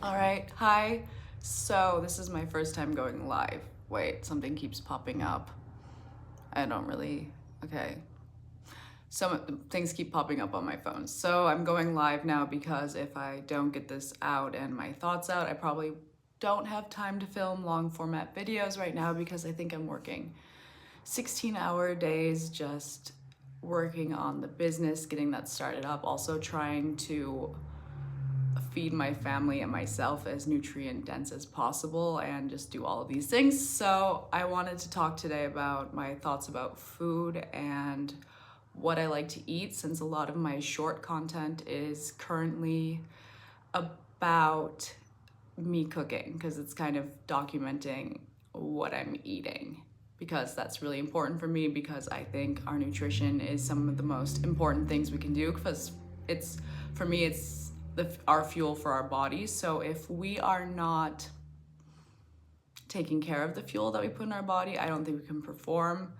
All right, hi. So this is my first time going live. Wait, something keeps popping up. I don't really, okay. Some things keep popping up on my phone. So I'm going live now because if I don't get this out and my thoughts out, I probably don't have time to film long format videos right now because I think I'm working 16-hour days just working on the business, getting that started up, also trying to feed my family and myself as nutrient dense as possible and just do all of these things. So I wanted to talk today about my thoughts about food and what I like to eat, since a lot of my short content is currently about me cooking, because it's kind of documenting what I'm eating, because that's really important for me, because I think our nutrition is some of the most important things we can do, because it's, for me, it's our fuel for our bodies. So if we are not taking care of the fuel that we put in our body, I don't think we can perform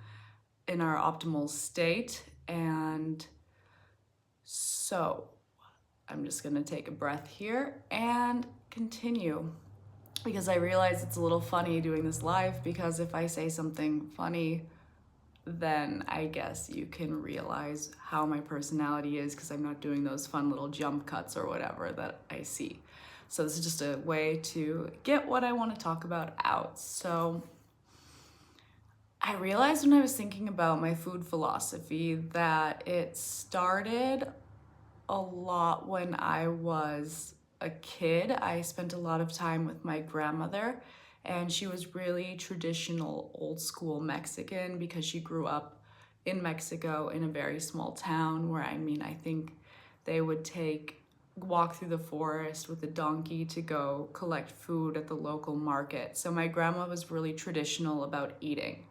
in our optimal state. And so I'm just gonna take a breath here and continue, because I realize it's a little funny doing this live, because if I say something funny, then I guess you can realize how my personality is, because I'm not doing those fun little jump cuts or whatever that I see. So this is just a way to get what I want to talk about out. So I realized when I was thinking about my food philosophy that it started a lot when I was a kid. I spent a lot of time with my grandmother, and she was really traditional, old school Mexican, because she grew up in Mexico in a very small town where, I think they would walk through the forest with a donkey to go collect food at the local market. So my grandma was really traditional about eating.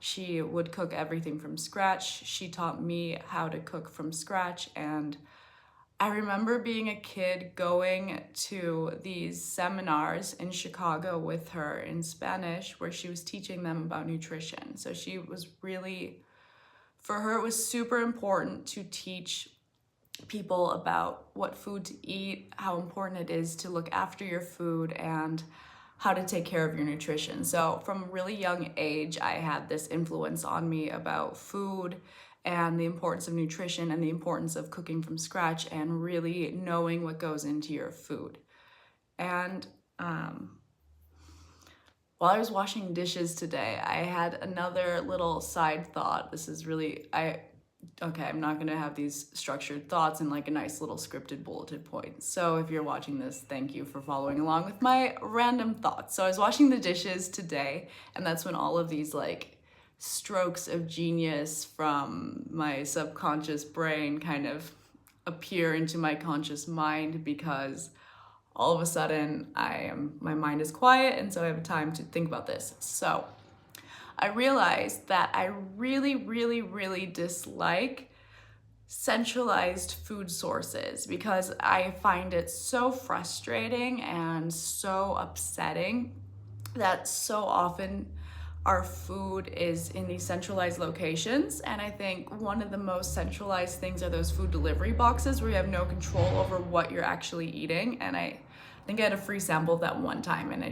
She would cook everything from scratch. She taught me how to cook from scratch, and I remember being a kid going to these seminars in Chicago with her in Spanish, where she was teaching them about nutrition. So she was really, for her, it was super important to teach people about what food to eat, how important it is to look after your food, and how to take care of your nutrition. So from a really young age, I had this influence on me about food and the importance of nutrition and the importance of cooking from scratch and really knowing what goes into your food. And while I was washing dishes today, I had another little side thought. This is really, okay, I'm not gonna have these structured thoughts in like a nice little scripted bulleted point. So if you're watching this, thank you for following along with my random thoughts. So I was washing the dishes today, and that's when all of these like strokes of genius from my subconscious brain kind of appear into my conscious mind, because all of a sudden my mind is quiet, and so I have time to think about this. So I realized that I really, really, really dislike centralized food sources, because I find it so frustrating and so upsetting that so often our food is in these centralized locations. And I think one of the most centralized things are those food delivery boxes, where you have no control over what you're actually eating. And I think I had a free sample of that one time, and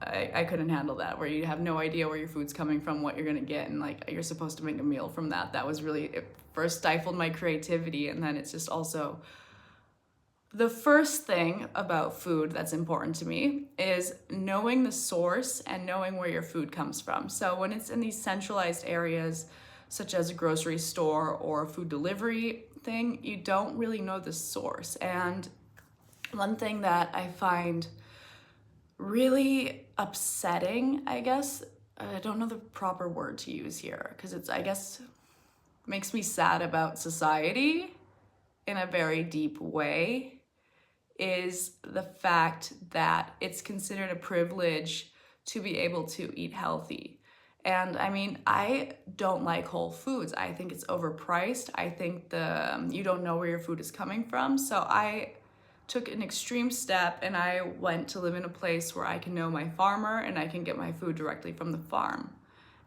I couldn't handle that, where you have no idea where your food's coming from, what you're gonna get, and like you're supposed to make a meal from that. That was really, it first stifled my creativity, and then it's just also, the first thing about food that's important to me is knowing the source and knowing where your food comes from. So when it's in these centralized areas, such as a grocery store or a food delivery thing, you don't really know the source. And one thing that I find really upsetting, I guess, I don't know the proper word to use here, because it's, I guess, makes me sad about society in a very deep way, is the fact that it's considered a privilege to be able to eat healthy. And I don't like Whole Foods. I think it's overpriced. I think you don't know where your food is coming from. So I took an extreme step, and I went to live in a place where I can know my farmer and I can get my food directly from the farm.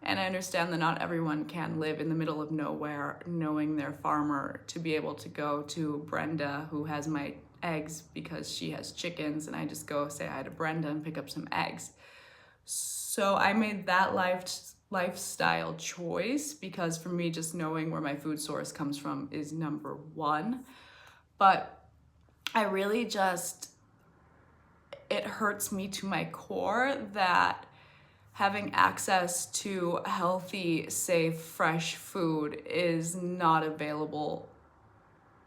And I understand that not everyone can live in the middle of nowhere knowing their farmer, to be able to go to Brenda, who has my eggs because she has chickens, and I just go say hi to Brenda and pick up some eggs. So I made that lifestyle choice because for me, just knowing where my food source comes from is number one. But I really just, it hurts me to my core that having access to healthy, safe, fresh food is not available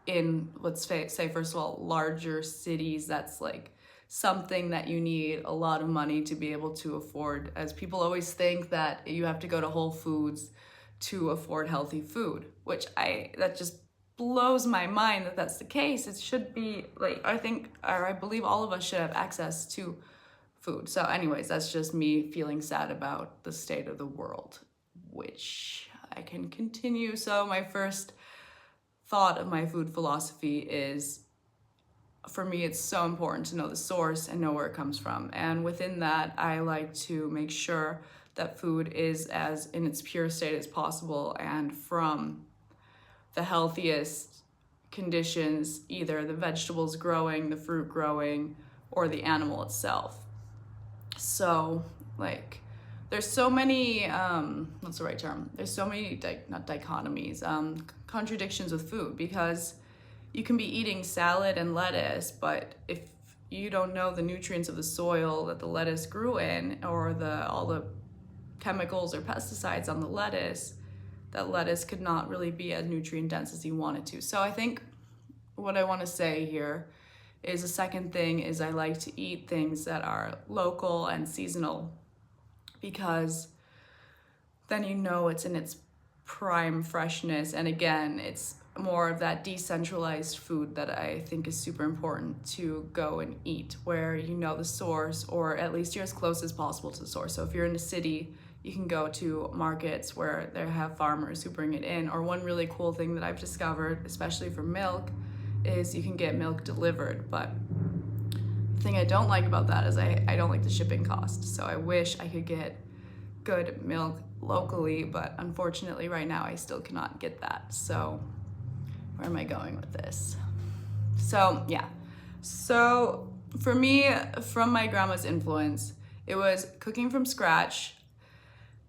in, let's say first of all, larger cities. That's like something that you need a lot of money to be able to afford, as people always think that you have to go to Whole Foods to afford healthy food, which that just blows my mind that that's the case. It should be like, I think, or I believe all of us should have access to food. So anyways, that's just me feeling sad about the state of the world, which I can continue. So my first thought of my food philosophy is, for me, it's so important to know the source and know where it comes from. And within that, I like to make sure that food is as in its pure state as possible and from the healthiest conditions, either the vegetables growing, the fruit growing, or the animal itself. So like, there's so many, what's the right term? There's so many, not dichotomies, contradictions with food, because you can be eating salad and lettuce, but if you don't know the nutrients of the soil that the lettuce grew in, or all the chemicals or pesticides on the lettuce, that lettuce could not really be as nutrient dense as you want it to. So I think what I want to say here is, the second thing is, I like to eat things that are local and seasonal, because then you know it's in its prime freshness. And again, it's more of that decentralized food that I think is super important to go and eat, where you know the source, or at least you're as close as possible to the source. So if you're in a city, you can go to markets where they have farmers who bring it in. Or one really cool thing that I've discovered, especially for milk, is you can get milk delivered. But the thing I don't like about that is I don't like the shipping cost. So I wish I could get good milk locally, but unfortunately right now I still cannot get that. So where am I going with this? So yeah, so for me, from my grandma's influence, it was cooking from scratch,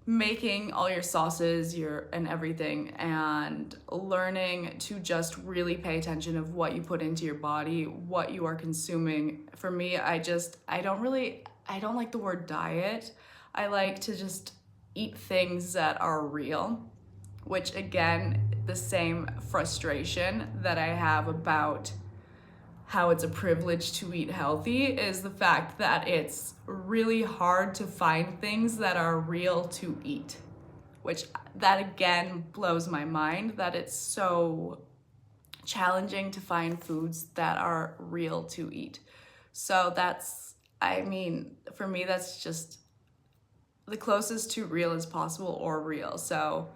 making all your sauces and everything, and learning to just really pay attention of what you put into your body, what you are consuming. For me, I don't like the word diet. I like to just eat things that are real, which again, the same frustration that I have about how it's a privilege to eat healthy is the fact that it's really hard to find things that are real to eat, which that again blows my mind, that it's so challenging to find foods that are real to eat. So for me, that's just the closest to real as possible, or real. So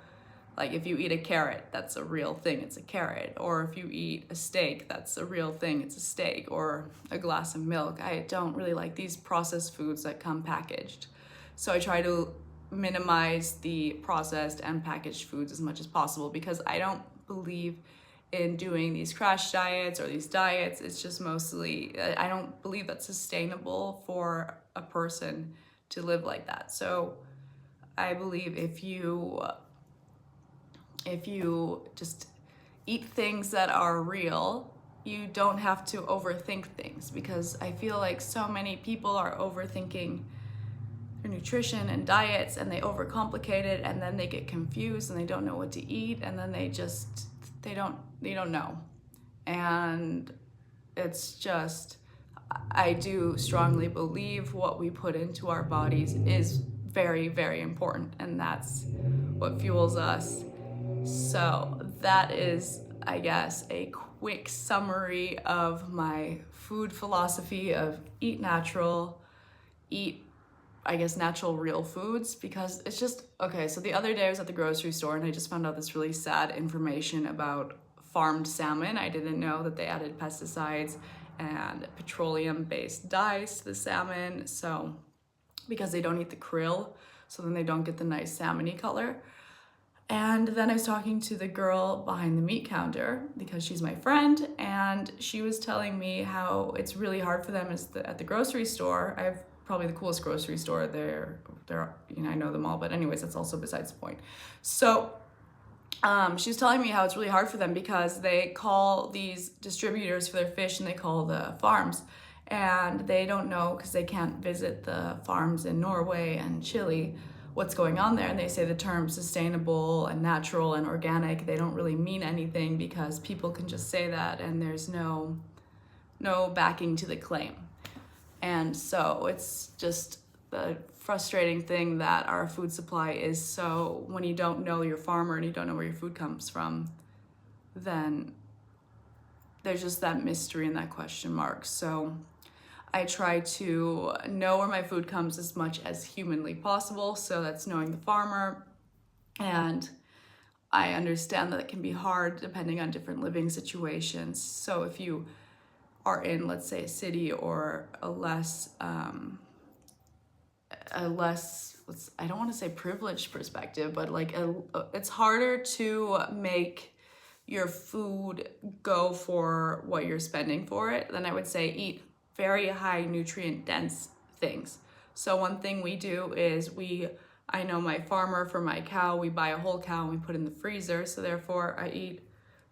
like, if you eat a carrot, that's a real thing, it's a carrot. Or if you eat a steak, that's a real thing, it's a steak. Or a glass of milk. I don't really like these processed foods that come packaged. So I try to minimize the processed and packaged foods as much as possible, because I don't believe in doing these crash diets or these diets. It's just mostly, I don't believe that's sustainable for a person to live like that. So I believe if you just eat things that are real, you don't have to overthink things, because I feel like so many people are overthinking their nutrition and diets, and they overcomplicate it, and then they get confused and they don't know what to eat, and then they don't know. And it's just, I do strongly believe what we put into our bodies is very, very important, and that's what fuels us. So that is, I guess, a quick summary of my food philosophy of eat natural, natural real foods, because it's just, okay, so the other day I was at the grocery store and I just found out this really sad information about farmed salmon. I didn't know that they added pesticides and petroleum-based dyes to the salmon, so because they don't eat the krill, so then they don't get the nice salmony color. And then I was talking to the girl behind the meat counter because she's my friend, and she was telling me how it's really hard for them at the grocery store. I have probably the coolest grocery store there. I know them all, but anyways, that's also besides the point. So she's telling me how it's really hard for them because they call these distributors for their fish and they call the farms, and they don't know because they can't visit the farms in Norway and Chile what's going on there. And they say the terms sustainable and natural and organic, they don't really mean anything because people can just say that and there's no backing to the claim. And so it's just the frustrating thing that our food supply is, so when you don't know your farmer and you don't know where your food comes from, then there's just that mystery and that question mark. So I try to know where my food comes as much as humanly possible. So that's knowing the farmer. And I understand that it can be hard depending on different living situations. So if you are in, let's say, a city or a less, I don't want to say privileged perspective, but like it's harder to make your food go for what you're spending for it, then I would say eat very high nutrient dense things. So one thing we do is I know my farmer for my cow, we buy a whole cow and we put in the freezer. So therefore I eat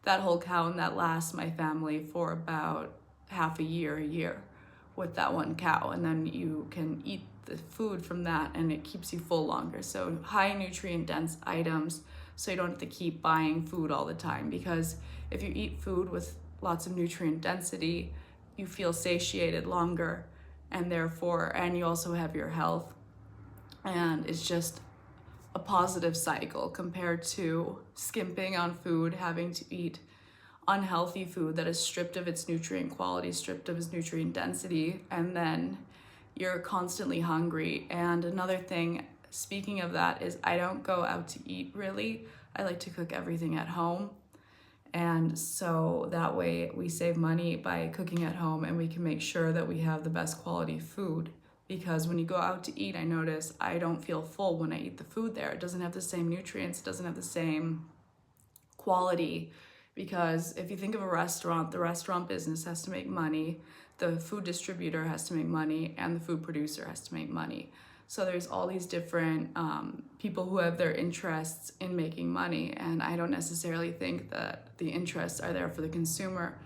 that whole cow and that lasts my family for about half a year with that one cow. And then you can eat the food from that and it keeps you full longer. So high nutrient dense items, so you don't have to keep buying food all the time, because if you eat food with lots of nutrient density, you feel satiated longer, and you also have your health, and it's just a positive cycle compared to skimping on food, having to eat unhealthy food that is stripped of its nutrient quality, stripped of its nutrient density, and then you're constantly hungry. And another thing, speaking of that, is I don't go out to eat really. I like to cook everything at home. And so that way we save money by cooking at home, and we can make sure that we have the best quality food. Because when you go out to eat, I notice I don't feel full when I eat the food there. It doesn't have the same nutrients, it doesn't have the same quality. Because if you think of a restaurant, the restaurant business has to make money, the food distributor has to make money, and the food producer has to make money. So there's all these different people who have their interests in making money, and I don't necessarily think that the interests are there for the consumer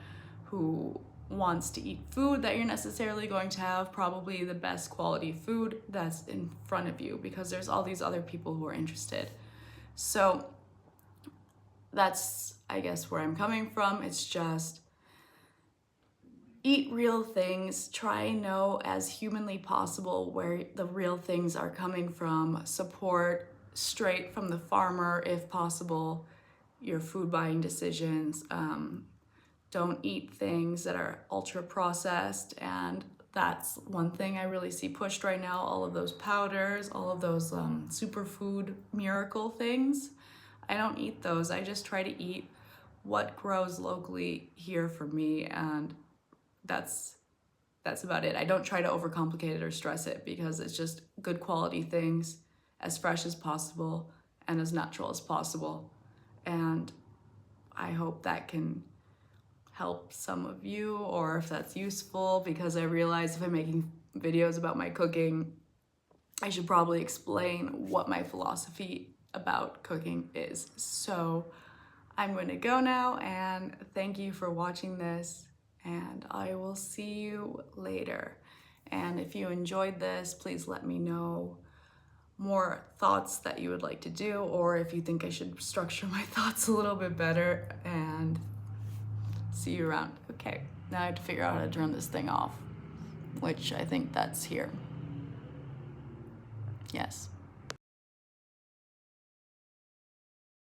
who wants to eat food that you're necessarily going to have probably the best quality food that's in front of you, because there's all these other people who are interested. So that's, I guess, where I'm coming from. It's just eat real things, try know as humanly possible where the real things are coming from, support straight from the farmer if possible your food buying decisions. Don't eat things that are ultra processed, and that's one thing I really see pushed right now, all of those powders, all of those superfood miracle things. I don't eat those. I just try to eat what grows locally here for me, and that's about it. I don't try to overcomplicate it or stress it, because it's just good quality things, as fresh as possible and as natural as possible. And I hope that can help some of you, or if that's useful, because I realize if I'm making videos about my cooking, I should probably explain what my philosophy about cooking is. So I'm going to go now, and thank you for watching this, and I will see you later. And if you enjoyed this, please let me know more thoughts that you would like to do, or if you think I should structure my thoughts a little bit better, and see you around. Okay, now I have to figure out how to turn this thing off, which I think that's here. Yes.